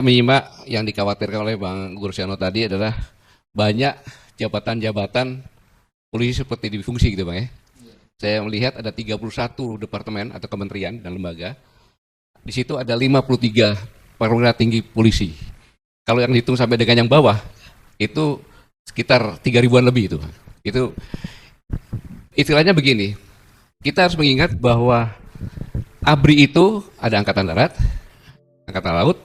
menyimak yang dikhawatirkan oleh Bang Gursiano tadi adalah banyak jabatan-jabatan polisi seperti difungsi gitu Bang ya. Saya melihat ada 31 departemen atau kementerian dan lembaga. Di situ ada 53 perwira tinggi polisi. Kalau yang dihitung sampai dengan yang bawah itu sekitar 3.000-an lebih itu. Itu istilahnya begini. Kita harus mengingat bahwa ABRI itu ada angkatan darat, angkatan laut,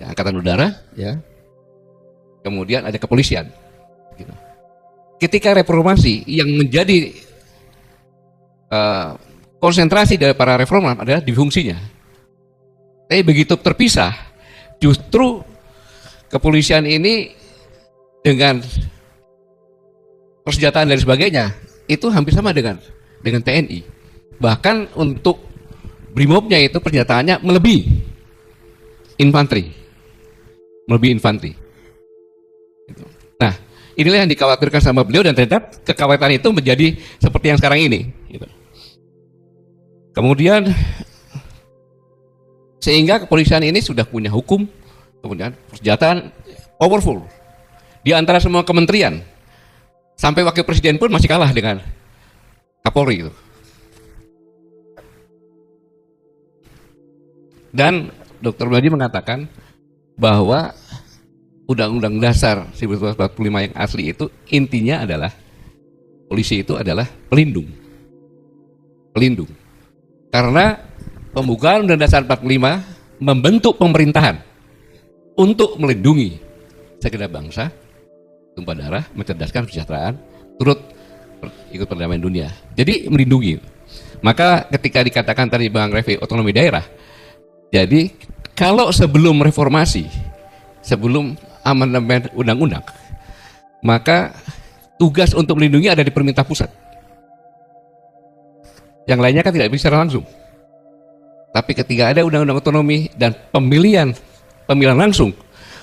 angkatan udara, ya. Kemudian ada kepolisian. Gitu. Ketika reformasi yang menjadi konsentrasi dari para reforman adalah di fungsinya. Tapi begitu terpisah, justru kepolisian ini dengan persenjataan dan sebagainya itu hampir sama dengan TNI. Bahkan untuk Brimobnya itu persenjataannya melebihi infanteri. Nah, inilah yang dikhawatirkan sama beliau dan ternyata kekhawatiran itu menjadi seperti yang sekarang ini. Gitu. Kemudian sehingga kepolisian ini sudah punya hukum, kemudian persenjataan powerful di antara semua kementerian. Sampai wakil presiden pun masih kalah dengan Kapolri itu. Dan Dr. Madi mengatakan bahwa Undang-Undang Dasar 1945 yang asli itu intinya adalah polisi itu adalah pelindung. Karena pembukaan Undang-Undang Dasar 45 membentuk pemerintahan untuk melindungi segenap bangsa, tumpah darah, mencerdaskan kesejahteraan, turut ikut perdamaian dunia. Jadi melindungi. Maka ketika dikatakan tadi Bang Refli otonomi daerah, jadi kalau sebelum reformasi, sebelum amandemen undang-undang, maka tugas untuk melindungi ada di pemerintah pusat. Yang lainnya kan tidak bisa langsung. Tapi ketika ada undang-undang otonomi dan pemilihan langsung,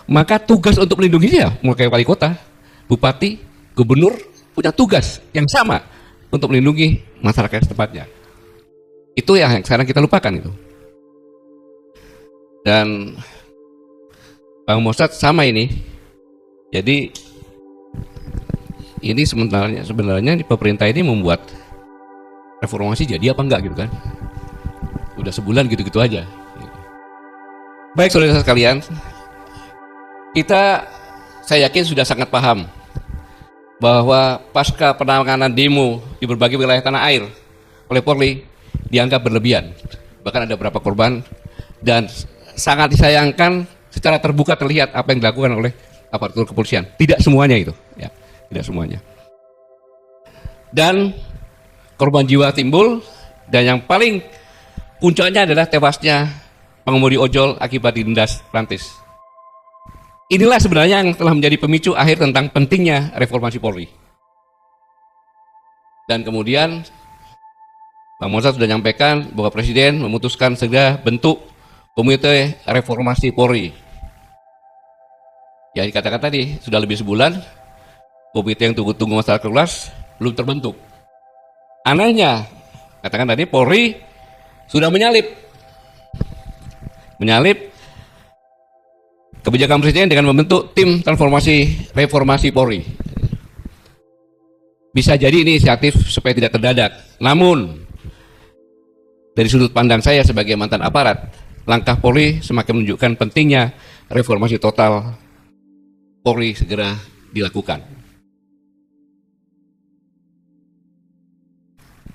maka tugas untuk melindunginya mulai wali kota, bupati, gubernur punya tugas yang sama untuk melindungi masyarakat setempatnya. Itu yang sekarang kita lupakan itu. Dan Bang Mossad sama ini. Jadi ini sebenarnya di pemerintah ini membuat reformasi jadi apa enggak gitu kan. Udah sebulan gitu-gitu aja. Baik saudara sekalian, saya yakin sudah sangat paham bahwa pasca penanganan demo di berbagai wilayah tanah air oleh Polri dianggap berlebihan. Bahkan ada beberapa korban dan sangat disayangkan secara terbuka terlihat apa yang dilakukan oleh aparatur kepolisian. Tidak semuanya itu, ya, tidak semuanya. Dan korban jiwa timbul dan yang paling puncaknya adalah tewasnya pengemudi ojol akibat dilindas rantis. Inilah sebenarnya yang telah menjadi pemicu akhir tentang pentingnya reformasi Polri. Dan kemudian Bang Mossad sudah menyampaikan bahwa Presiden memutuskan segera bentuk Komite Reformasi Polri. Ya dikatakan tadi sudah lebih sebulan komite yang tunggu-tunggu masalah kelas belum terbentuk. Anehnya, katakan tadi Polri sudah menyalip kebijakan Presiden dengan membentuk tim reformasi Polri. Bisa jadi ini inisiatif supaya tidak terdadak. Namun dari sudut pandang saya sebagai mantan aparat, langkah Polri semakin menunjukkan pentingnya reformasi total Polri segera dilakukan.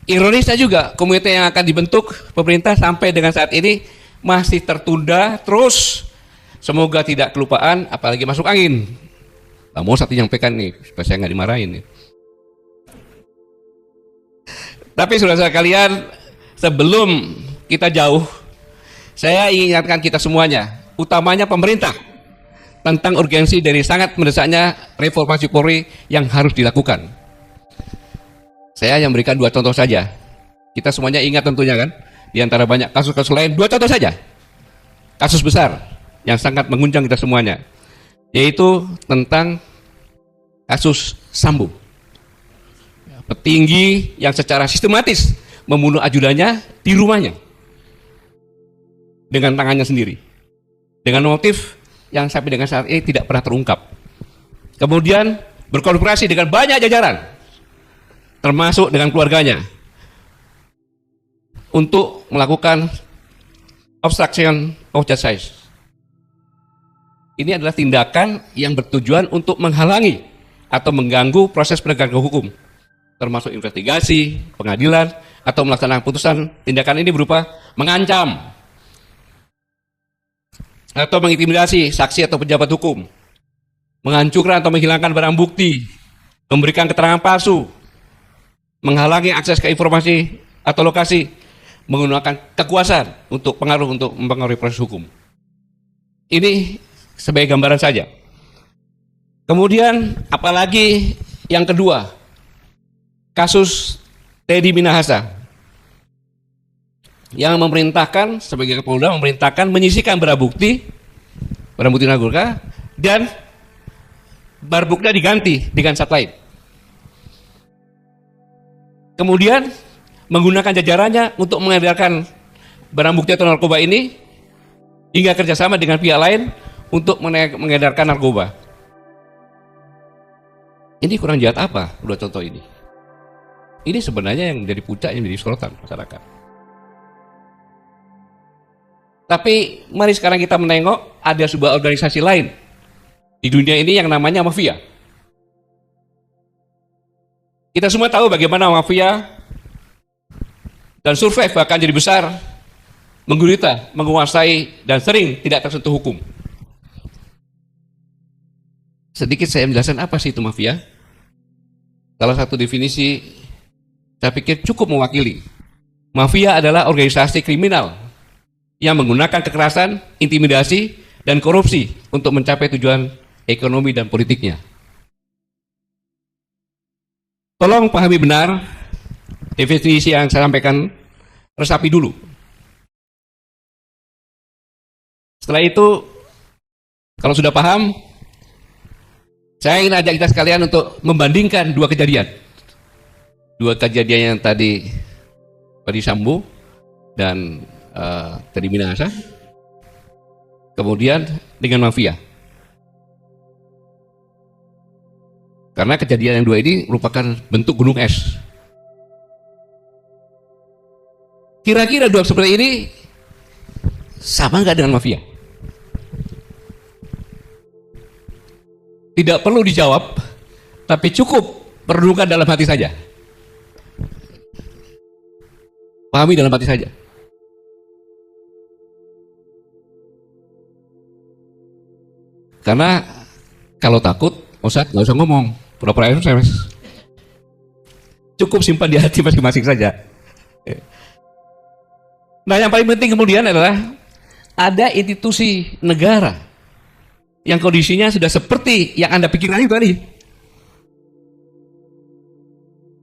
Ironisnya juga, komite yang akan dibentuk pemerintah sampai dengan saat ini masih tertunda terus. Semoga tidak kelupaan, apalagi masuk angin. Bang Mossad menyampaikan nih, supaya saya nggak dimarahin nih. Tapi saudara kalian, sebelum kita jauh, saya ingin ingatkan kita semuanya, utamanya pemerintah, tentang urgensi dari sangat mendesaknya reformasi Polri yang harus dilakukan. Saya yang memberikan 2 contoh saja. Kita semuanya ingat tentunya kan, di antara banyak kasus-kasus lain, 2 contoh saja. Kasus besar yang sangat mengguncang kita semuanya, yaitu tentang kasus Sambo. Petinggi yang secara sistematis membunuh ajudannya di rumahnya dengan tangannya sendiri, dengan motif yang sampai dengan saat ini tidak pernah terungkap. Kemudian berkolaborasi dengan banyak jajaran, termasuk dengan keluarganya, untuk melakukan obstruction of justice. Ini adalah tindakan yang bertujuan untuk menghalangi atau mengganggu proses penegakan hukum, termasuk investigasi, pengadilan, atau melaksanakan putusan. Tindakan ini berupa mengancam atau mengintimidasi saksi atau pejabat hukum, menghancurkan atau menghilangkan barang bukti, memberikan keterangan palsu, menghalangi akses ke informasi atau lokasi, menggunakan kekuasaan untuk mempengaruhi proses hukum. Ini sebagai gambaran saja. Kemudian apalagi yang kedua, kasus Teddy Minahasa yang memerintahkan sebagai Kapolda memerintahkan menyisihkan barang bukti narkotika dan barang bukti diganti dengan zat lain. Kemudian menggunakan jajarannya untuk mengedarkan barang bukti atau narkoba ini hingga kerjasama dengan pihak lain untuk mengedarkan narkoba. Ini kurang jahat apa? Dua contoh ini. Ini sebenarnya yang menjadi puncak, yang menjadi sorotan masyarakat. Tapi mari sekarang kita menengok ada sebuah organisasi lain di dunia ini yang namanya mafia. Kita semua tahu bagaimana mafia dan survive bahkan jadi besar, menggurita, menguasai, dan sering tidak tersentuh hukum. Sedikit saya menjelaskan apa sih itu mafia. Salah satu definisi saya pikir cukup mewakili. Mafia adalah organisasi kriminal yang menggunakan kekerasan, intimidasi, dan korupsi untuk mencapai tujuan ekonomi dan politiknya. Tolong pahami benar definisi yang saya sampaikan, resapi dulu. Setelah itu, kalau sudah paham, saya ingin ajak kita sekalian untuk membandingkan dua kejadian. Dua kejadian yang tadi Sambo dan Teddy Minahasa, kemudian dengan mafia. Karena kejadian yang dua ini merupakan bentuk gunung es. Kira-kira dua seperti ini sama nggak dengan mafia? Tidak perlu dijawab, tapi cukup merenungkan dalam hati saja. Pahami dalam hati saja. Karena kalau takut, Ustadz nggak usah ngomong, pura-pura SMS. Cukup simpan di hati masing-masing saja. Nah, yang paling penting kemudian adalah ada institusi negara yang kondisinya sudah seperti yang Anda pikirkan itu tadi.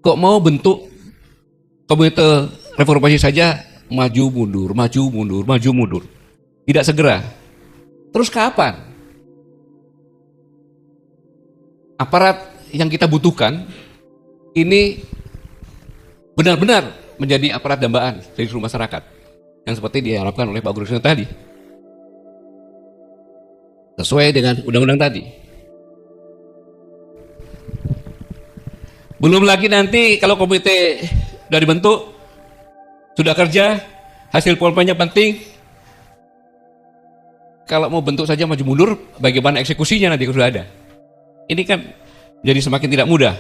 Kok mau bentuk komite reformasi saja maju mundur, maju mundur, maju mundur. Tidak segera. Terus kapan aparat yang kita butuhkan ini benar-benar menjadi aparat dambaan dari seluruh masyarakat yang seperti diharapkan oleh Pak Guru tadi, sesuai dengan undang-undang tadi. Belum lagi nanti kalau komite sudah dibentuk, sudah kerja, hasil polpanya penting. Kalau mau bentuk saja maju mundur, bagaimana eksekusinya nanti sudah ada? Ini kan jadi semakin tidak mudah.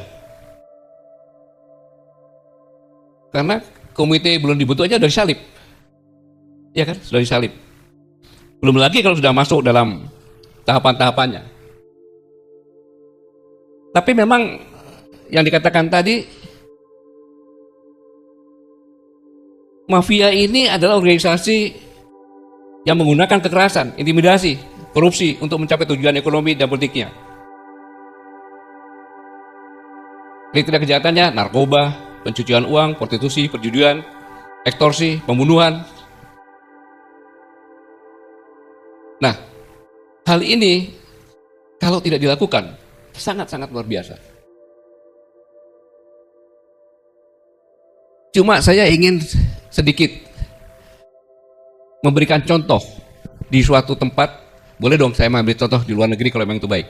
Karena komite belum dibentuk aja sudah disalib. Ya kan, sudah disalib. Belum lagi kalau sudah masuk dalam tahapan-tahapannya. Tapi memang yang dikatakan tadi, mafia ini adalah organisasi yang menggunakan kekerasan, intimidasi, korupsi untuk mencapai tujuan ekonomi dan politiknya. Kriteria kejahatannya narkoba, pencucian uang, prostitusi, perjudian, ekstorsi, pembunuhan. Nah, hal ini kalau tidak dilakukan sangat-sangat luar biasa. Cuma saya ingin sedikit memberikan contoh di suatu tempat Boleh dong saya mengambil contoh di luar negeri kalau memang itu baik.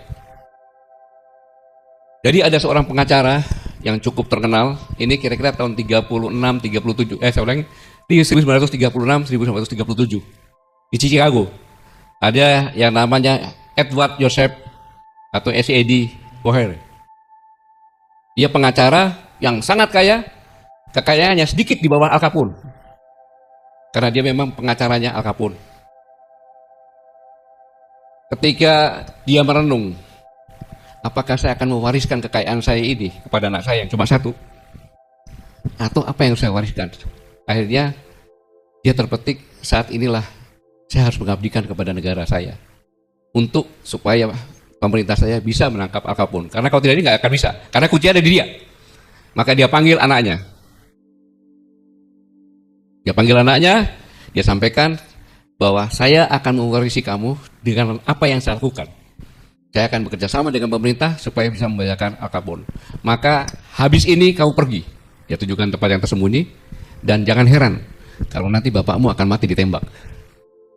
Jadi ada seorang pengacara yang cukup terkenal, ini kira-kira tahun 37, saya ulangi, di 1936, 1937, di Chicago. Ada yang namanya Edward Joseph atau SED Boher. Dia pengacara yang sangat kaya, kekayaannya sedikit di bawah Al Capone. Karena dia memang pengacaranya Al Capone. Ketika dia merenung, apakah saya akan mewariskan kekayaan saya ini kepada anak saya yang cuma satu? Atau apa yang saya wariskan? Akhirnya dia terpetik, saat inilah saya harus mengabdikan kepada negara saya. Untuk supaya pemerintah saya bisa menangkap Al Capone. Karena kalau tidak ini nggak akan bisa. Karena kunci ada di dia. Maka dia panggil anaknya. Dia sampaikan bahwa saya akan mewarisi kamu dengan apa yang saya lakukan. Saya akan bekerja sama dengan pemerintah supaya bisa membayarkan Al Capone. Maka habis ini kamu pergi. Dia tunjukkan tempat yang tersembunyi. Dan jangan heran kalau nanti bapakmu akan mati ditembak.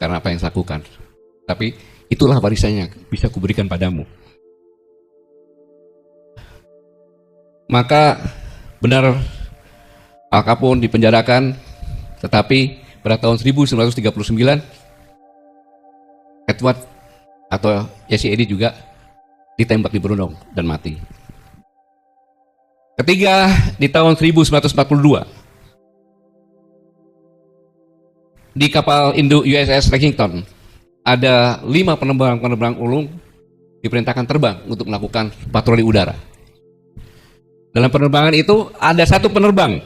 Karena apa yang saya lakukan. Tapi itulah warisannya bisa kuberikan padamu. Maka benar Al Capone dipenjarakan, tetapi pada tahun 1939 Edward atau Jesse Eddy juga ditembak di Brunei dan mati. Ketiga, di tahun 1942 di kapal induk USS Lexington ada 5 penerbang ulung diperintahkan terbang untuk melakukan patroli udara. Dalam penerbangan itu ada satu penerbang,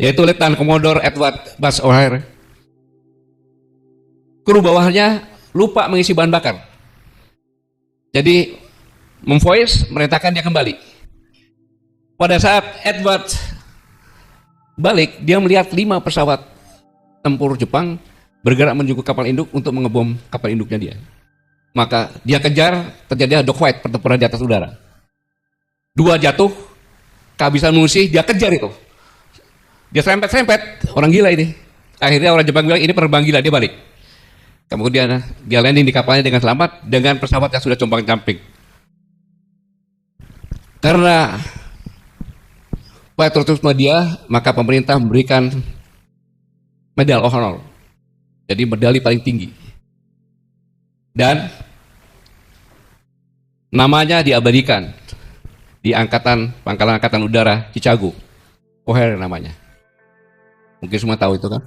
yaitu Letnan Commodore Edward Buzz O'Hare. Kru bawahnya lupa mengisi bahan bakar. Jadi memvoice merintahkan dia kembali. Pada saat Edward balik, dia melihat 5 pesawat tempur Jepang bergerak menuju kapal induk untuk mengebom kapal induknya dia. Maka dia kejar, terjadi dogfight, pertempuran di atas udara. 2 jatuh, kehabisan munisi, dia kejar itu. Dia serempet-serempet, orang gila ini. Akhirnya orang Jepang bilang, ini penerbang gila, dia balik. Kemudian dia landing di kapalnya dengan selamat, dengan pesawat yang sudah compang-camping. Karena patriotisme dia, maka pemerintah memberikan Medal of Honor. Jadi medali paling tinggi. Dan namanya diabadikan di Pangkalan Angkatan Udara Chicago. O'Hare namanya. Mungkin semua tahu itu kan.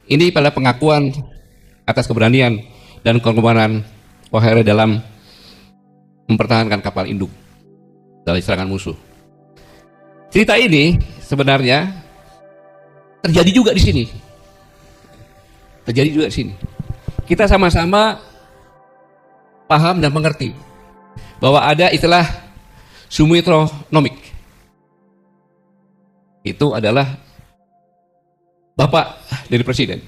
Ini pada pengakuan atas keberanian dan pengorbanan O'Hare dalam mempertahankan kapal induk dari serangan musuh. Cerita ini sebenarnya terjadi juga di sini. Kita sama-sama paham dan mengerti bahwa ada istilah Sumitronomik. Itu adalah bapak dari presiden.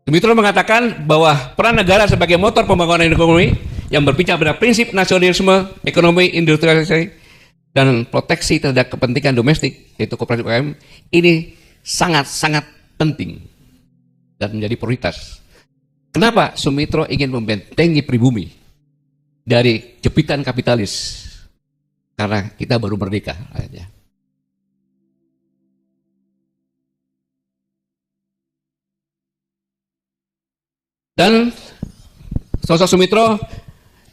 Sumitro mengatakan bahwa peran negara sebagai motor pembangunan ekonomi yang berpijak pada prinsip nasionalisme, ekonomi industrialisasi, dan proteksi terhadap kepentingan domestik, yaitu kooperatif UMKM, ini sangat-sangat penting dan menjadi prioritas. Kenapa Sumitro ingin membentengi pribumi dari jepitan kapitalis? Karena kita baru merdeka. Dan sosok Sumitro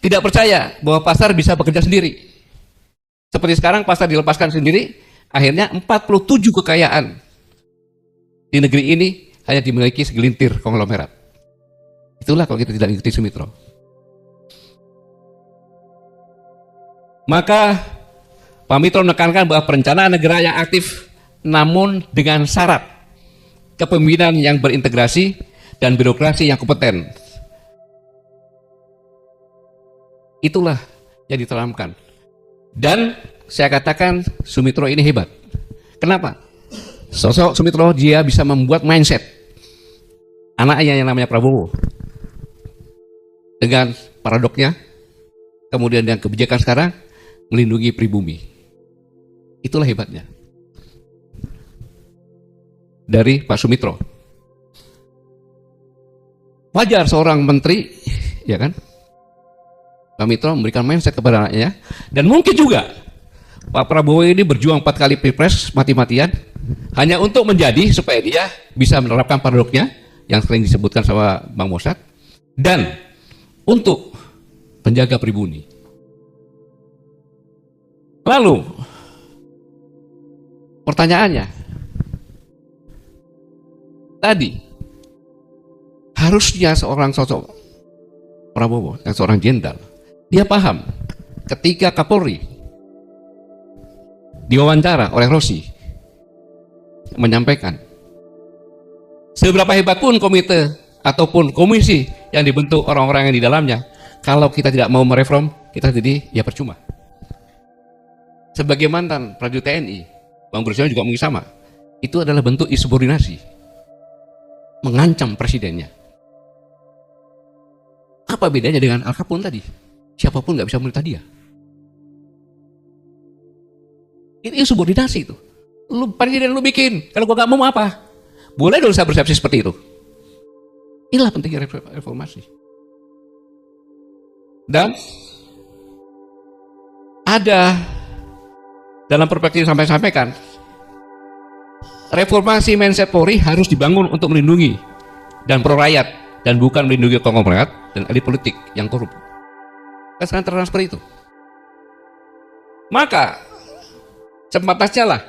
tidak percaya bahwa pasar bisa bekerja sendiri. Seperti sekarang pasar dilepaskan sendiri, akhirnya 47 kekayaan di negeri ini hanya dimiliki segelintir konglomerat. Itulah kalau kita tidak ikuti Sumitro. Maka Pak Mitro menekankan bahwa perencanaan negara yang aktif namun dengan syarat kepemimpinan yang berintegrasi dan birokrasi yang kompeten. Itulah yang ditanamkan. Dan saya katakan Sumitro ini hebat. Kenapa? Sosok Sumitro dia bisa membuat mindset anaknya yang namanya Prabowo dengan paradoknya, kemudian yang kebijakan sekarang melindungi pribumi. Itulah hebatnya dari Pak Sumitro. wajar seorang menteri, ya kan, Pak Mitro memberikan mindset kepada anaknya. Dan mungkin juga Pak Prabowo ini berjuang 4 kali pilpres mati-matian hanya untuk menjadi, supaya dia bisa menerapkan paradoknya yang sering disebutkan sama Bang Mossad, dan untuk menjaga pribumi. Lalu pertanyaannya tadi, harusnya seorang sosok Prabowo yang seorang jenderal, dia paham ketika Kapolri diwawancara oleh Rossi menyampaikan seberapa hebat pun komite ataupun komisi yang dibentuk orang-orang yang di dalamnya, kalau kita tidak mau mereform, kita jadi ya percuma. Sebagai mantan prajurit TNI, Bang Gursiono juga mungkin sama. Itu adalah bentuk insubordinasi, mengancam presidennya. Apa bedanya dengan Al Capone tadi? Siapapun nggak bisa memerintah dia. Ini insubordinasi itu. Lu presiden lu bikin, kalau gua nggak mau apa? Boleh dong saya persepsi seperti itu. Inilah pentingnya reformasi. Dan ada dalam perspektif yang sampaikan, reformasi mindset Polri harus dibangun untuk melindungi dan pro rakyat, dan bukan melindungi konglomerat dan elit politik yang korup. Kan sekarang terang seperti itu. Maka sempatasnya lah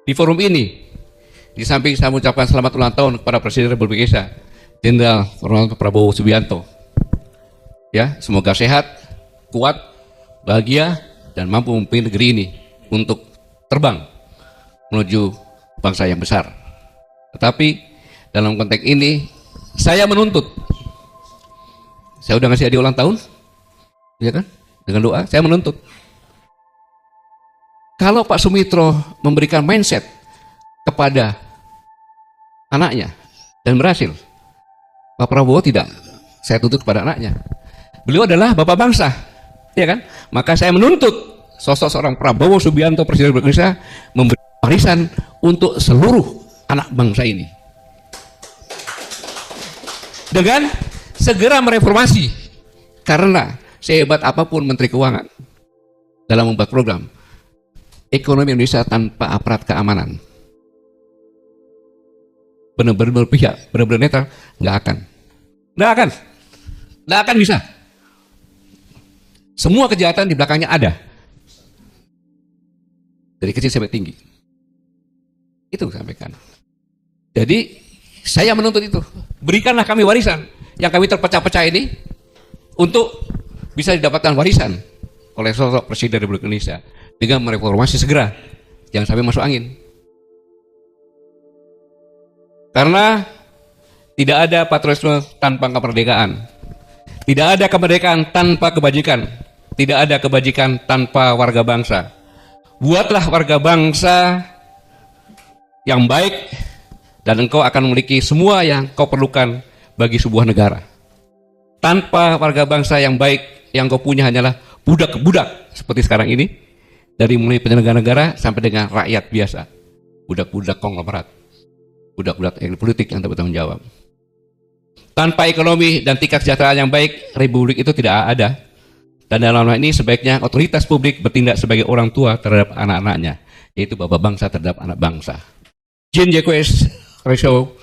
di forum ini, di samping saya mengucapkan selamat ulang tahun kepada Presiden Republik Indonesia Jenderal Prabowo Subianto, ya, semoga sehat, kuat, bahagia, dan mampu memimpin negeri ini untuk terbang menuju bangsa yang besar. Tetapi dalam konteks ini saya menuntut, saya udah ngasih hadiah ulang tahun, ya kan, dengan doa, saya menuntut kalau Pak Sumitro memberikan mindset kepada anaknya dan berhasil, Pak Prabowo tidak, saya tuntut kepada anaknya. Beliau adalah bapak bangsa, ya kan? Maka saya menuntut sosok seorang Prabowo Subianto, Presiden Republik Indonesia, memberi warisan untuk seluruh anak bangsa ini dengan segera mereformasi. Karena sehebat apapun Menteri Keuangan dalam membuat program, ekonomi Indonesia tanpa aparat keamanan, benar-benar berpihak, benar-benar netral, nggak akan bisa. Semua kejahatan di belakangnya ada, dari kecil sampai tinggi. Itu sampaikan. Jadi saya menuntut itu, berikanlah kami warisan yang kami terpecah-pecah ini untuk bisa didapatkan warisan oleh sosok Presiden Republik Indonesia dengan mereformasi segera, jangan sampai masuk angin. Karena tidak ada patriotisme tanpa kemerdekaan, tidak ada kemerdekaan tanpa kebajikan, tidak ada kebajikan tanpa warga bangsa. Buatlah warga bangsa yang baik, dan engkau akan memiliki semua yang kau perlukan bagi sebuah negara. Tanpa warga bangsa yang baik, yang kau punya hanyalah budak-budak seperti sekarang ini, dari mulai penyelenggara negara sampai dengan rakyat biasa, budak-budak konglomerat, budak-budak elit politik yang tak bertanggung jawab. Tanpa ekonomi dan tingkat kesejahteraan yang baik, republik itu tidak ada. Dan dalam hal ini sebaiknya otoritas publik bertindak sebagai orang tua terhadap anak-anaknya, yaitu bapak bangsa terhadap anak bangsa. Gini JQS ratio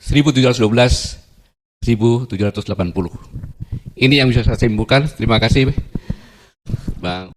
1712-1780. Ini yang bisa saya simpulkan. Terima kasih, Bang.